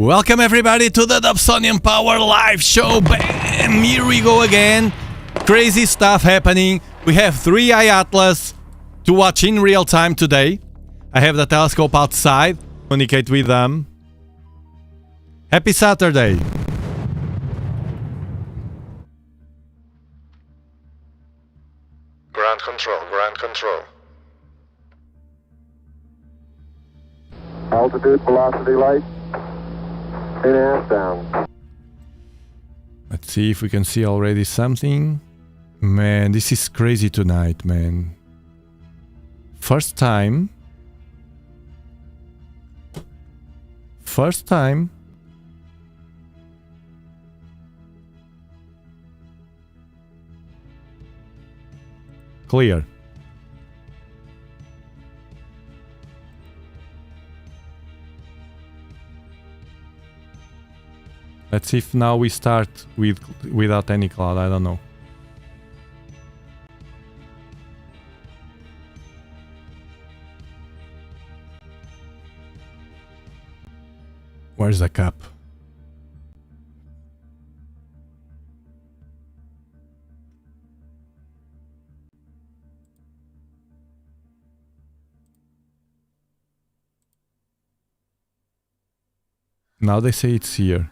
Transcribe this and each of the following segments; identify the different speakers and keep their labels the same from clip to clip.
Speaker 1: Welcome everybody to the Dobsonian Power Live Show. Bam! Here we go again. Crazy stuff happening. We have 3 Eye Atlas to watch in real time today. I have the telescope outside. Communicate with them. Happy Saturday.
Speaker 2: Ground control, ground control. Altitude, velocity, light. 8.5 down.
Speaker 1: Let's see if we can see already something. Man, this is crazy tonight, man. First time. Clear. Let's see if now we start without any cloud. I don't know. Where's the cup? Now they say it's here.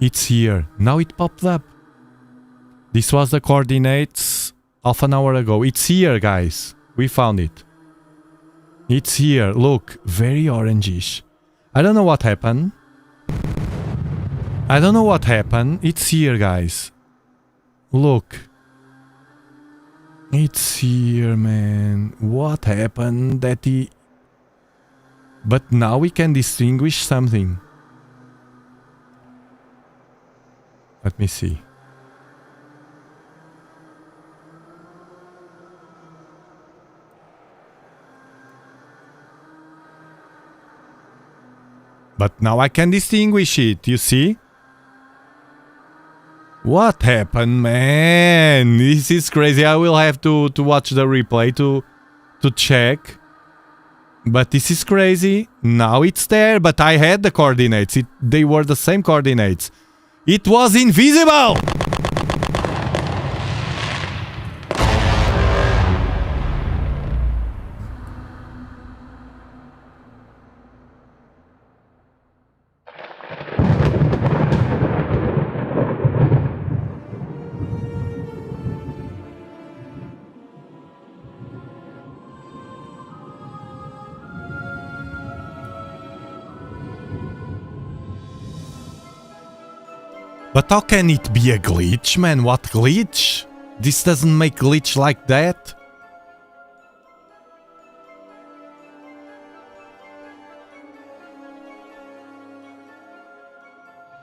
Speaker 1: It's here. Now it popped up. This was the coordinates half an hour ago. It's here, guys. We found it. It's here. Look, very orangish. I don't know what happened. It's here, guys. Look. It's here, man. What happened that he... But now we can distinguish something. Let me see. But now I can distinguish it, you see? What happened, man? This is crazy. I will have to watch the replay to check. But this is crazy. Now it's there, but I had the coordinates. They were the same coordinates. It was invisible! But how can it be a glitch, man? What glitch? This doesn't make glitch like that.